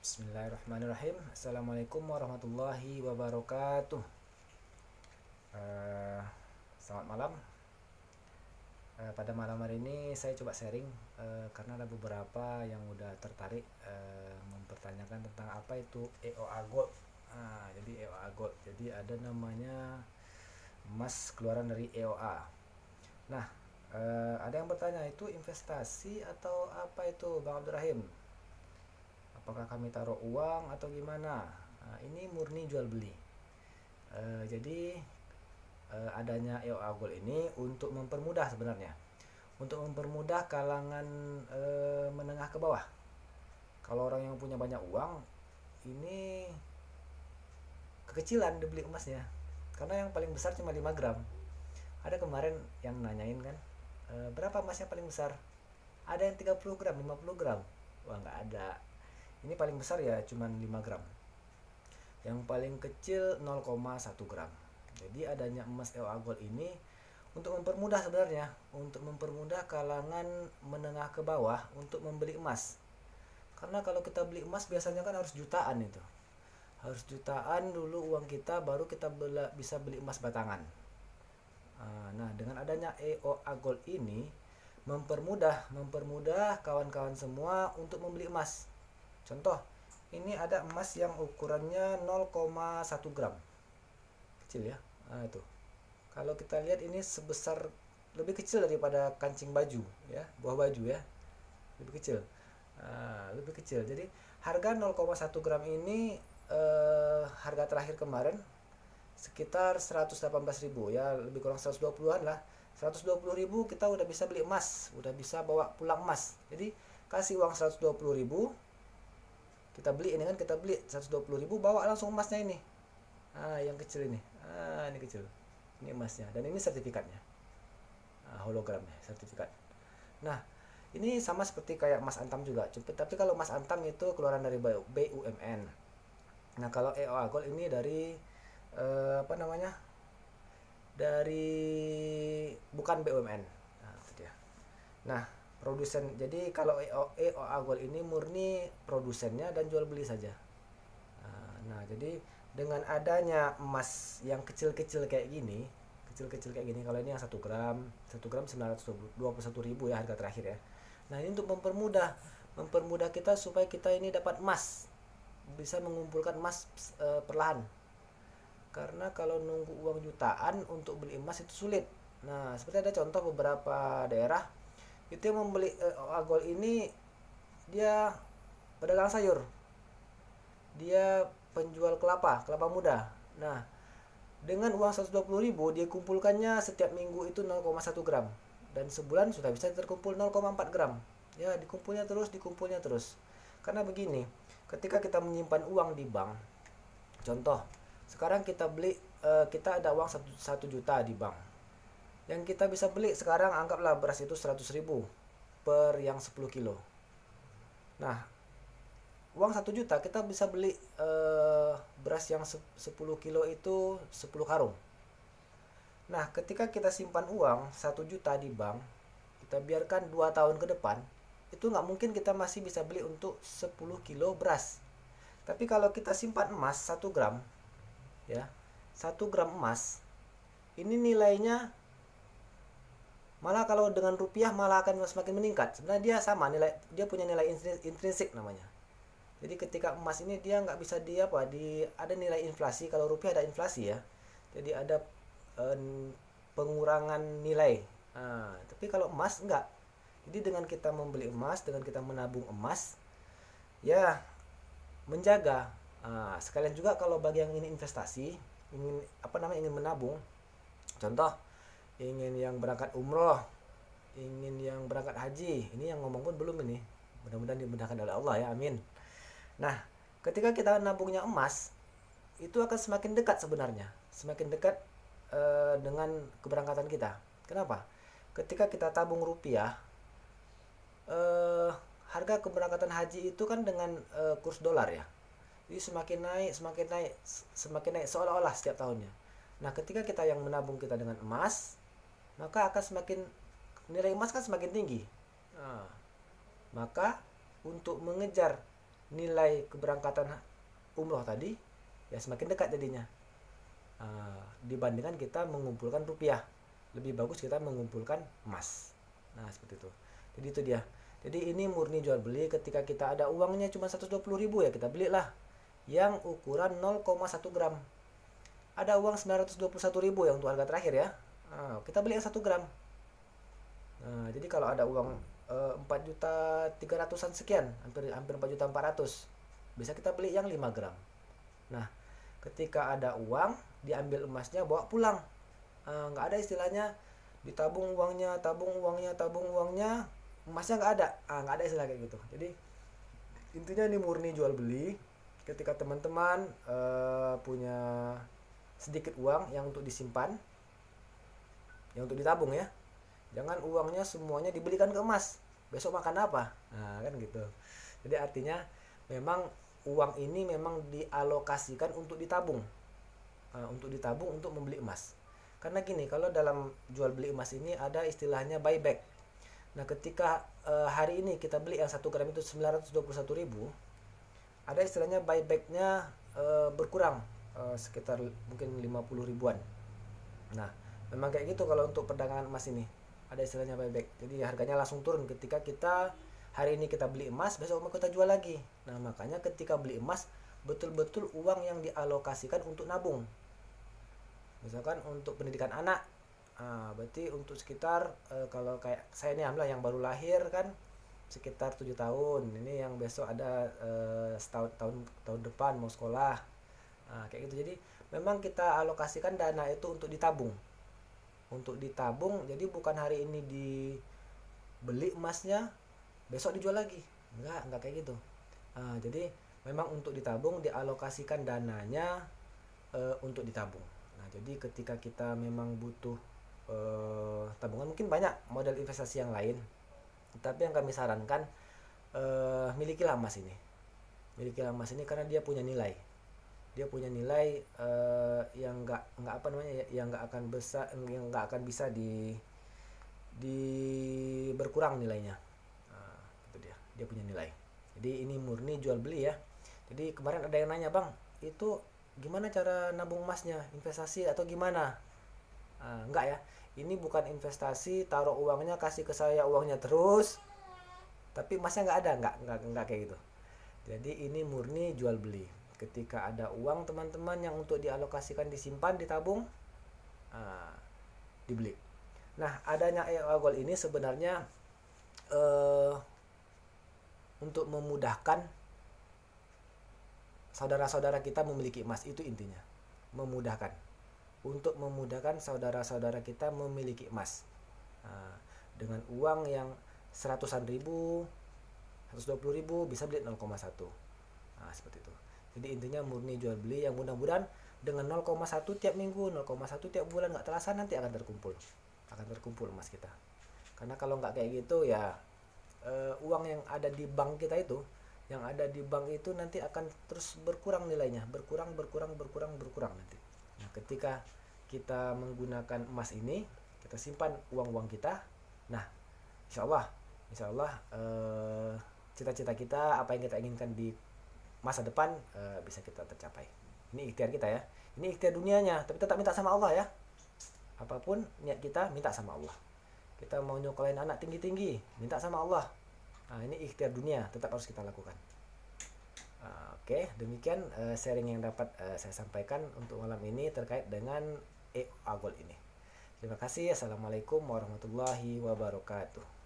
Bismillahirrahmanirrahim. Assalamualaikum warahmatullahi wabarakatuh. Eh, Selamat malam. Pada malam hari ini saya coba sharing karena ada beberapa yang udah tertarik mempertanyakan tentang apa itu EOA Gold. Jadi EOA Gold. Jadi ada namanya emas keluaran dari EOA. Nah, ada yang bertanya itu investasi atau apa itu, Bang Abdurrahim? Apakah kami taruh uang atau gimana? Ini murni jual beli. Jadi adanya EOA Gold ini untuk mempermudah sebenarnya, untuk mempermudah kalangan menengah ke bawah. Kalau orang yang punya banyak uang, ini kekecilan dibeli emasnya, karena yang paling besar cuma 5 gram. Ada kemarin yang nanyain kan, berapa emas yang paling besar? Ada yang 30 gram, 50 gram. Wah, nggak ada. Ini paling besar ya cuma 5 gram. Yang paling kecil 0,1 gram. Jadi adanya emas EOA Gold ini untuk mempermudah sebenarnya, untuk mempermudah kalangan menengah ke bawah untuk membeli emas. Karena kalau kita beli emas biasanya kan harus jutaan itu. Harus jutaan dulu uang kita baru kita bisa beli emas batangan. Nah, dengan adanya EOA Gold ini mempermudah kawan-kawan semua untuk membeli emas. Contoh, ini ada emas yang ukurannya 0,1 gram. Kecil ya. Nah, itu. Kalau kita lihat ini sebesar, lebih kecil daripada kancing baju ya, buah baju ya. Lebih kecil. Lebih kecil. Jadi harga 0,1 gram ini harga terakhir kemarin sekitar 118.000 ya, lebih kurang 120-an lah. 120.000 kita udah bisa beli emas, udah bisa bawa pulang emas. Jadi kasih uang 120.000, kita beli ini kan, kita beli 120.000, bawa langsung emasnya ini. Yang kecil ini. Ini kecil. Ini emasnya dan ini sertifikatnya. Hologramnya, sertifikat. Nah, ini sama seperti kayak emas antam juga. Tapi kalau emas antam itu keluaran dari BUMN. Nah, kalau EOA Gold ini dari apa namanya? Dari bukan BUMN. Nah, itu dia. Nah, produsen. Jadi kalau EOA Gold ini murni produsennya dan jual beli saja. Nah, jadi dengan adanya emas yang kecil-kecil kayak gini, kalau ini yang 1 gram 921.000 ya harga terakhir ya. Nah, ini untuk mempermudah kita supaya kita ini dapat emas, bisa mengumpulkan emas perlahan. Karena kalau nunggu uang jutaan untuk beli emas itu sulit. Nah, seperti ada contoh beberapa daerah itu yang membeli Gold ini, dia pedagang sayur, dia penjual kelapa muda. Nah, dengan uang 120.000 dia kumpulkannya setiap minggu itu 0,1 gram, dan sebulan sudah bisa terkumpul 0,4 gram. Ya, dikumpulnya terus. Karena begini, ketika kita menyimpan uang di bank, contoh sekarang kita beli, kita ada uang 1 juta di bank, yang kita bisa beli sekarang, anggaplah beras itu 100.000 per yang 10 kilo. Nah, uang 1 juta kita bisa beli beras yang 10 kilo itu 10 karung. Nah, ketika kita simpan uang 1 juta di bank, kita biarkan 2 tahun ke depan, itu nggak mungkin kita masih bisa beli untuk 10 kilo beras. Tapi kalau kita simpan emas 1 gram ya, 1 gram emas ini nilainya malah kalau dengan rupiah malah akan semakin meningkat. Sebenarnya dia sama nilai, dia punya nilai intrinsik namanya. Jadi ketika emas ini dia nggak bisa ada nilai inflasi. Kalau rupiah ada inflasi ya, jadi ada pengurangan nilai. Tapi kalau emas enggak. Jadi dengan kita membeli emas, dengan kita menabung emas, ya menjaga. Sekalian juga kalau bagi yang ingin investasi, ingin menabung, contoh ingin yang berangkat umroh, ingin yang berangkat haji, ini yang ngomong pun belum ini. Mudah-mudahan dimudahkan oleh Allah ya, amin. Nah, ketika kita nabungnya emas, itu akan semakin dekat sebenarnya, semakin dekat dengan keberangkatan kita. Kenapa? Ketika kita tabung rupiah, harga keberangkatan haji itu kan dengan kurs dolar ya. Jadi semakin naik seolah-olah setiap tahunnya. Nah, ketika kita yang menabung kita dengan emas, maka akan semakin, nilai emas kan semakin tinggi. Maka untuk mengejar nilai keberangkatan umroh tadi, ya semakin dekat jadinya. Dibandingkan kita mengumpulkan rupiah, lebih bagus kita mengumpulkan emas. Nah seperti itu. Jadi itu dia. Jadi ini murni jual beli. Ketika kita ada uangnya cuma 120.000, ya kita belilah yang ukuran 0,1 gram. Ada uang 921.000 yang untuk harga terakhir ya. Kita beli yang 1 gram. Jadi kalau ada uang 4.300.000-an sekian, hampir 4.400.000, bisa kita beli yang 5 gram. Nah, ketika ada uang, diambil emasnya, bawa pulang. Nggak ada istilahnya ditabung uangnya, emasnya nggak ada. Nggak ada istilah kayak gitu. Jadi intinya ini murni jual beli. Ketika teman-teman punya sedikit uang yang untuk disimpan, yang untuk ditabung ya, jangan uangnya semuanya dibelikan ke emas, besok makan apa, kan gitu. Jadi artinya memang uang ini memang dialokasikan untuk ditabung, untuk membeli emas. Karena gini, kalau dalam jual beli emas ini ada istilahnya buyback. Nah ketika hari ini kita beli yang 1 gram itu 921.000, ada istilahnya buybacknya berkurang sekitar mungkin 50 ribuan. Nah memang kayak gitu kalau untuk perdagangan emas ini, ada istilahnya buyback. Jadi harganya langsung turun ketika kita hari ini kita beli emas, besok mau kita jual lagi. Nah makanya ketika beli emas, betul-betul uang yang dialokasikan untuk nabung. Misalkan untuk pendidikan anak, berarti untuk sekitar kalau kayak saya ini alhamdulillah yang baru lahir kan sekitar 7 tahun, ini yang besok ada tahun depan mau sekolah, kayak gitu. Jadi memang kita alokasikan dana itu untuk ditabung, jadi bukan hari ini dibeli emasnya besok dijual lagi, enggak kayak gitu. Jadi memang untuk ditabung, dialokasikan dananya untuk ditabung. Nah jadi ketika kita memang butuh tabungan, mungkin banyak model investasi yang lain, tapi yang kami sarankan milikilah emas ini karena dia punya nilai, yang nggak akan bisa berkurang nilainya. Itu dia punya nilai. Jadi ini murni jual beli ya. Jadi kemarin ada yang nanya, bang itu gimana cara nabung emasnya, investasi atau gimana? Enggak ya, ini bukan investasi taruh uangnya kasih ke saya uangnya terus tapi emasnya nggak ada, nggak kayak gitu. Jadi ini murni jual beli. Ketika ada uang teman-teman yang untuk dialokasikan, disimpan, ditabung, dibeli. Nah adanya EOA Gold ini sebenarnya untuk memudahkan saudara-saudara kita memiliki emas, itu intinya. Untuk memudahkan saudara-saudara kita memiliki emas. Dengan uang yang 100-an ribu, 120.000 bisa beli 0,1. Seperti itu. Jadi intinya murni jual beli yang mudah-mudahan dengan 0,1 tiap minggu, 0,1 tiap bulan, nggak terasa nanti akan terkumpul emas kita. Karena kalau nggak kayak gitu ya uang yang ada di bank kita itu, nanti akan terus berkurang nilainya, berkurang nanti. Nah, ketika kita menggunakan emas ini, kita simpan uang kita. Nah, insya Allah cita-cita kita, apa yang kita inginkan di masa depan bisa kita tercapai. Ini ikhtiar kita ya. Ini ikhtiar dunianya, tapi tetap minta sama Allah ya. Apapun niat kita, minta sama Allah. Kita mau nyokolain anak tinggi-tinggi, minta sama Allah. Ini ikhtiar dunia, tetap harus kita lakukan. Oke, demikian sharing yang dapat saya sampaikan untuk malam ini terkait dengan EOA Gold ini. Terima kasih. Assalamualaikum warahmatullahi wabarakatuh.